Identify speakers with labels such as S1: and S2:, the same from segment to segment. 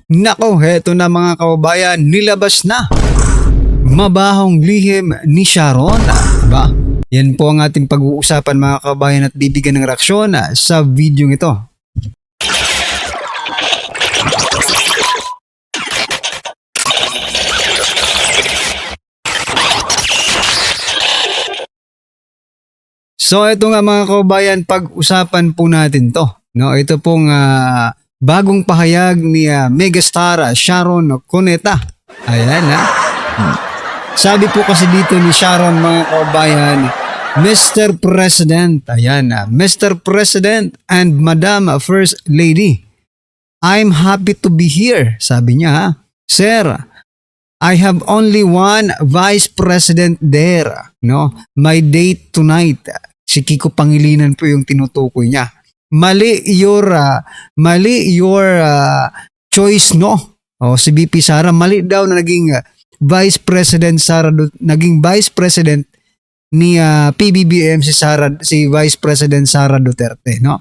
S1: Nako, heto na mga kababayan, nilabas na. Mabahong lihim ni Sharon. Ba? Yan po ang ating pag-uusapan mga kababayan at bibigyan ng reaksyon sa video ito. So ito nga mga kababayan, pag-usapan po natin to. No, ito pong bagong pahayag ni megastar Sharon Cuneta. Ayan ha. Sabi po kasi dito ni Sharon mga kababayan, Mr. President, ayan Mr. President and Madam First Lady, I'm happy to be here. Sabi niya ha. Sir, I have only one Vice President there. No, my date tonight. Si Kiko Pangilinan po yung tinutukoy niya. Mali your choice, no? O si BP Sara, mali daw na naging Vice President naging Vice President ni PBBM si Vice President Sara Duterte, no?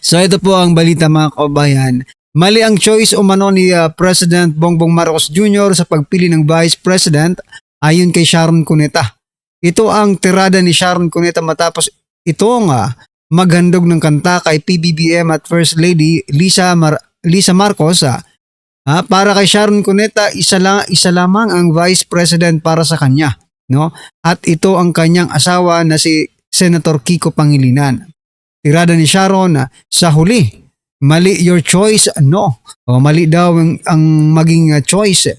S1: So ito po ang balita mga kababayan. Mali ang choice umano ni President Bongbong Marcos Jr. sa pagpili ng Vice President ayon kay Sharon Cuneta. Ito ang tirada ni Sharon Cuneta matapos itong maghandog ng kanta kay PBBM at First Lady Lisa Marcos. Para kay Sharon Cuneta, isa lamang ang Vice President para sa kanya, no? At ito ang kanyang asawa na si Senator Kiko Pangilinan. Tirada ni Sharon, sa huli, mali your choice, no? O mali daw ang maging choice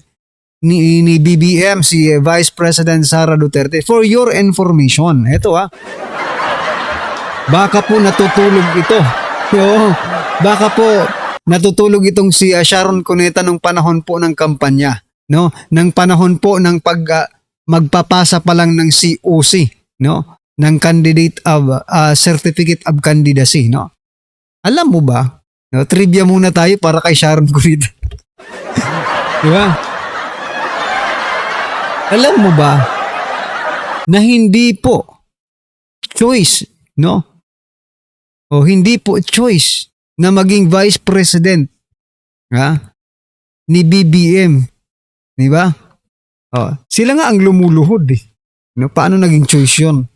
S1: ni BBM si Vice President Sara Duterte. For your information, ito baka po natutulog ito. Baka po natutulog itong si Sharon Cuneta nung panahon po ng kampanya, no? Nang panahon po ng magpapasa pa lang ng COC, no? Ng candidate of certificate of candidacy, no? Alam mo ba? No, trivia muna tayo para kay Sharon Cuneta. Di ba? Alam mo ba na hindi po choice, no? O hindi po choice na maging Vice President ni BBM, di ba? Sila nga ang lumuluhod eh. No, paano naging choice 'yon?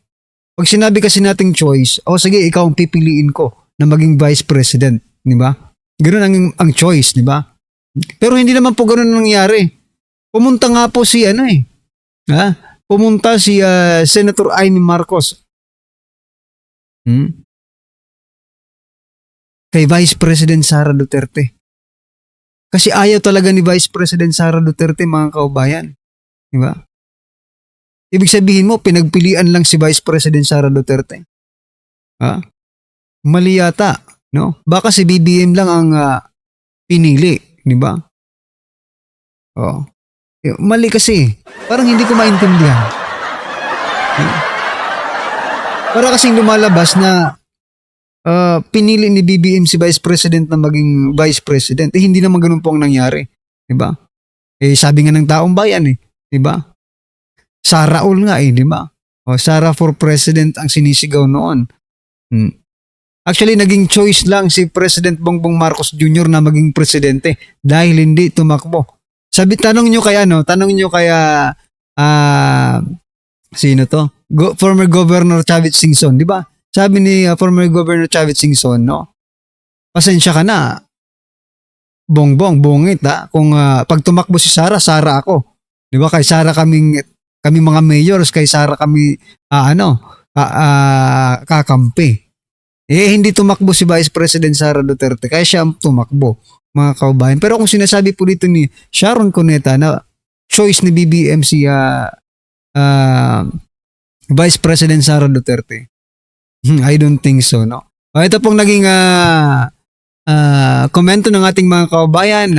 S1: Pag sinabi kasi nating choice, sige, ikaw ang pipiliin ko na maging Vice President, di ba? Ganoon ang choice, di ba? Pero hindi naman po ganoon nangyari. Pumunta nga po si pumunta si Senator Amy Marcos kay Vice President Sara Duterte. Kasi ayaw talaga ni Vice President Sara Duterte mga kaubayan. Di ba? Ibig sabihin mo, pinagpilian lang si Vice President Sara Duterte. Mali yata, no? Baka si BBM lang ang pinili, di ba? Mali kasi. Parang hindi ko maintindihan. Para kasing lumalabas na pinili ni BBM si Vice President na maging Vice President. Hindi naman ganun po ang nangyari. Diba? Sabi nga ng taong bayan diba? Sara all nga diba? Sara for President ang sinisigaw noon. Actually, naging choice lang si President Bongbong Marcos Jr. na maging presidente dahil hindi tumakbo. Tanong nyo kaya sino to? Former Governor Chavit Singson, di ba? Sabi ni former Governor Chavit Singson, no? Pasensya ka na. Bongbong, bungit kung pag tumakbo si Sara ako. Di ba? Kay Sara kami mga mayors, kay Sara kami kakampi. Hindi tumakbo si Vice President Sara Duterte, kaya siya ang tumakbo, mga kaubayan. Pero kung sinasabi po dito ni Sharon Cuneta na choice ni BBM si Vice President Sara Duterte, I don't think so, no? Ito pong naging komento ng ating mga kaubayan.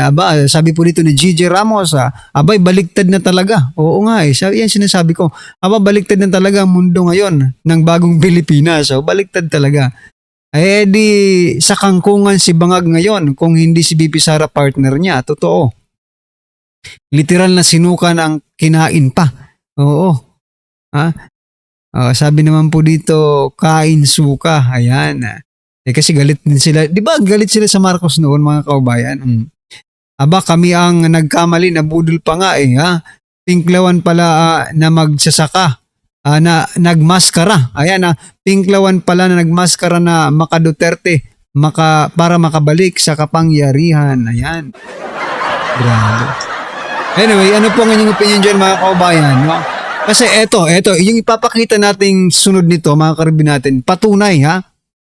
S1: Sabi po dito ni Gigi Ramos, abay, baligtad na talaga. Oo nga yan sinasabi ko. Baligtad na talaga ang mundo ngayon ng bagong Pilipinas. Baligtad talaga. Di sa kangkungan si Bangag ngayon kung hindi si BP Sara partner niya. Totoo. Literal na sinukan ang kinain pa. Oo. Sabi naman po dito, kain suka. Ayan. Kasi galit din sila. Di ba galit sila sa Marcos noon, mga kaubayan? Aba, kami ang nagkamali, nabudol pa nga eh, ha? Pinklawan pala na magsasaka, na nagmaskara. Ayan, pinklawan pala na nagmaskara na maka Duterte, para makabalik sa kapangyarihan. Ayan. Grabe. Anyway, ano po ang inyong opinion dyan mga kababayan? No? Kasi eto, yung ipapakita nating sunod nito, mga karibin natin, patunay ha,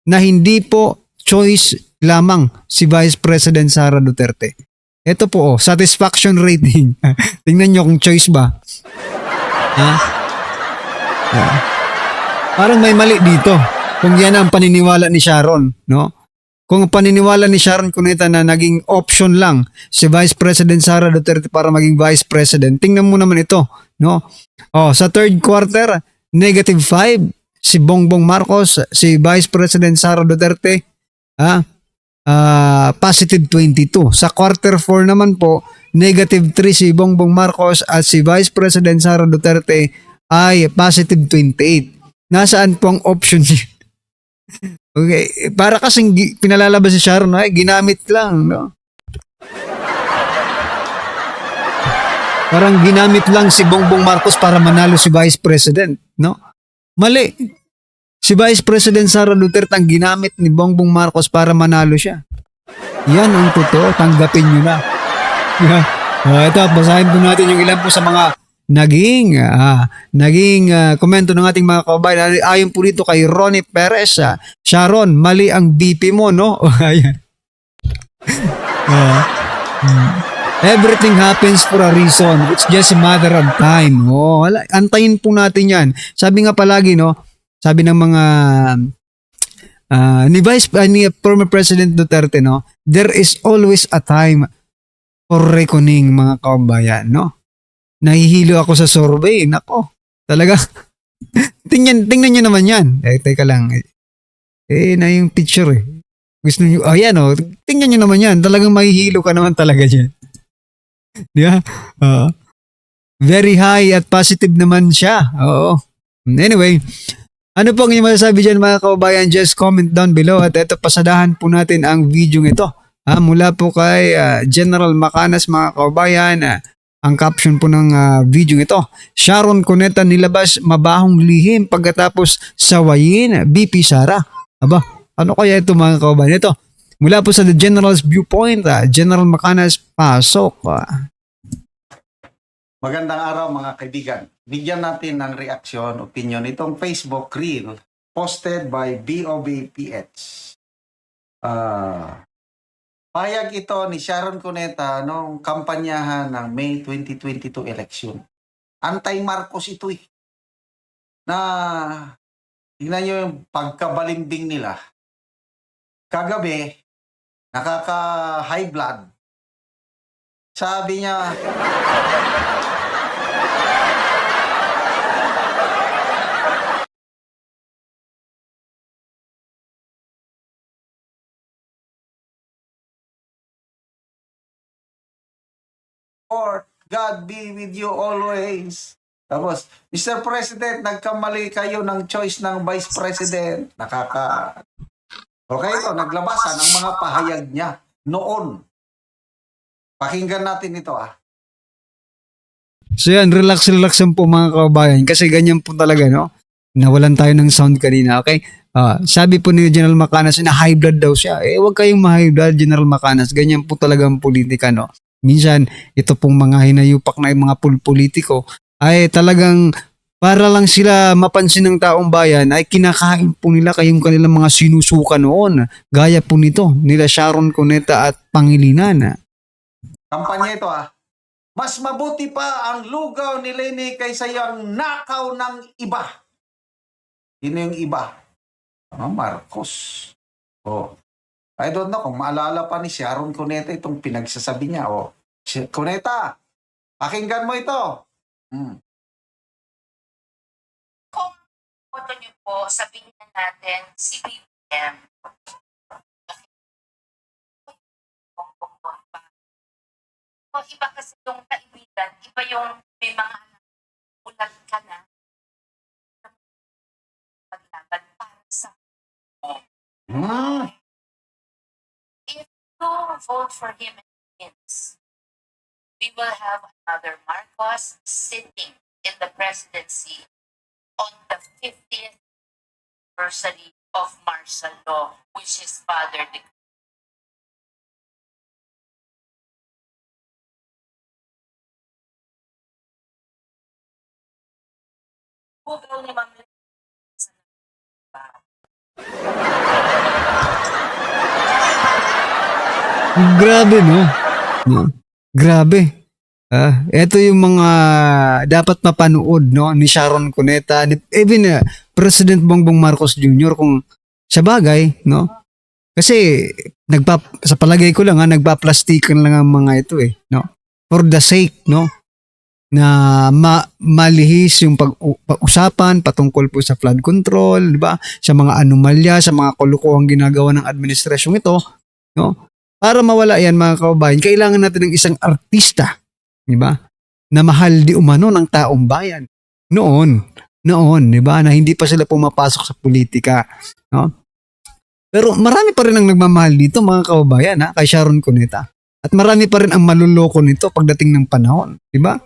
S1: na hindi po choice lamang si Vice President Sara Duterte. Ito po, satisfaction rating. Tingnan nyo kung choice ba. Ha? Parang may mali dito. Kung yan ang paniniwala ni Sharon, no? Kung ang paniniwala ni Sharon Cuneta na naging option lang si Vice President Sara Duterte para maging Vice President, tingnan mo naman ito, no? Sa third quarter, -5 si Bongbong Marcos, si Vice President Sara Duterte, +22. Sa quarter 4 naman po, -3 si Bongbong Marcos at si Vice President Sara Duterte ay +28. Nasaan po ang option niya? Okay, para kasing pinalalabas si Sharon ay ginamit lang, no? Parang ginamit lang si Bongbong Marcos para manalo si Vice President, no? Mali. Si Vice President Sara Duterte ang ginamit ni Bongbong Marcos para manalo siya. Yan ang totoo, tanggapin nyo na. Ito, basahin po natin yung ilan po sa mga naging komento ng ating mga kababayan. Ayon po dito kay Ronnie Perez, Sharon, mali ang BP mo, no? Ayan. Everything happens for a reason. It's just a matter of time. Antayin po natin yan. Sabi nga palagi, no? Sabi ng mga ni former President Duterte, no? There is always a time for reckoning, mga kababayan, no? Nahihilo ako sa survey. Nako, talaga. tingnan nyo naman yan. Teka lang. Na yung picture eh. Gusto nyo, ayan tingnan nyo naman yan. Talagang mahihilo ka naman talaga dyan. Di ba? Very high at positive naman siya. Oo. Anyway, ano po ang inyong masasabi dyan mga kababayan? Just comment down below at ito, pasadahan po natin ang video ito. Mula po kay General Macanas mga kababayan. Ang caption po ng video ito, Sharon Cuneta nilabas mabahong lihim pagkatapos sawayin BP Sara. Aba, ano kaya ito mga kababayan? Ito, mula po sa The General's Viewpoint, General Macanas, pasok.
S2: Magandang araw mga kaibigan. Bigyan natin ng reaksyon, opinion itong Facebook reel posted by BOBPH. Payag ito ni Sharon Cuneta nung kampanyahan ng May 2022 election. Anti-Marcos ito eh. Na, tingnan nyo yung pagkabalimbing nila. Kagabi, nakaka-high blood. Sabi niya, God be with you always. Tapos, Mr. President, nagkamali kayo ng choice ng Vice President. Okay ito, naglabasan ang mga pahayag niya noon. Pakinggan natin ito
S1: So yan, relax lang po mga kababayan kasi ganyan po talaga, no? Nawalan tayo ng sound kanina, okay? Sabi po ni General Macanas na high blood daw siya. Huwag kayong ma-high blood, General Macanas. Ganyan po talaga ang politika, no? Minsan, ito pong mga hinayupak na yung mga politiko ay talagang para lang sila mapansin ng taong bayan ay kinakain po nila kayong kanilang mga sinusuka noon. Gaya po nito, nila Sharon Cuneta at Pangilinan.
S2: Kampanya ito mas mabuti pa ang lugaw ni Leni kaysa yung nakaw ng iba. Sino yung iba? Marcos. I don't know kung maalala pa ni Sharon Cuneta itong pinagsasabi niya. Cuneta, pakinggan mo ito.
S3: Kung boto niyo po, sabihin na natin si BBM. Iba kasi yung kaibigan, iba yung may mga ulat ka na maglaban para sa if you vote for him and wins, we will have another Marcos sitting in the presidency on the 50th anniversary of martial law, which is Father de Google ni Ma'am Liz.
S1: Grabe, no? No? Grabe. Ito yung mga dapat mapanood, no, ni Sharon Cuneta, even President Bongbong Marcos Jr. kung sa bagay, no? Kasi sa palagay ko lang nagpa-plastikan lang ang mga ito no? For the sake, no, na malihis yung pag-usapan patungkol po sa flood control, di ba? Sa mga anomalya, sa mga kulukuhang ginagawa ng administrasyong ito, no? Para mawala yan, mga kababayan, kailangan natin ng isang artista, di ba? Na mahal di umano ng taong bayan. Noon, di ba? Na hindi pa sila pumapasok sa politika, no? Pero marami pa rin ang nagmamahal dito, mga kababayan, kay Sharon Cuneta. At marami pa rin ang maluloko nito pagdating ng panahon, di ba?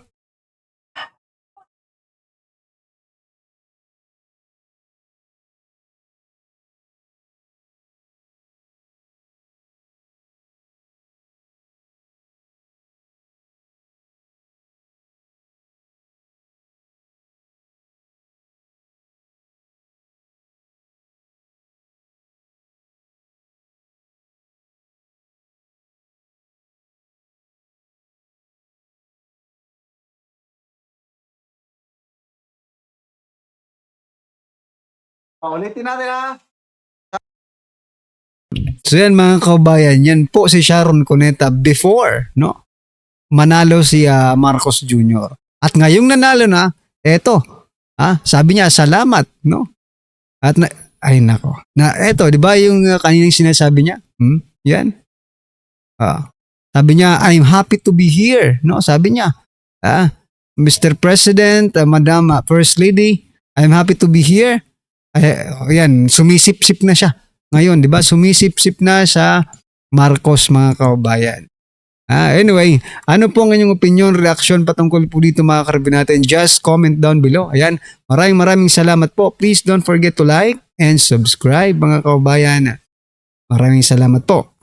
S2: Ulitin natin
S1: So yan, mga kababayan, yan po si Sharon Cuneta before, no? Manalo si Marcos Jr. At ngayong nanalo na, eto, sabi niya, salamat, no? At ay nako. Eto, di ba yung kaninang sinasabi niya? Yan. Sabi niya, I'm happy to be here, no? Sabi niya, Mr. President, Madam First Lady, I'm happy to be here. Yan, sumisip-sip na siya. Ngayon, di ba? Sumisip-sip na sa Marcos, mga kababayan. Anyway, ano po ang inyong opinion, reaction patungkol po dito, mga karabin natin? Just comment down below. Ayan, maraming salamat po. Please don't forget to like and subscribe, mga kababayan. Maraming salamat po.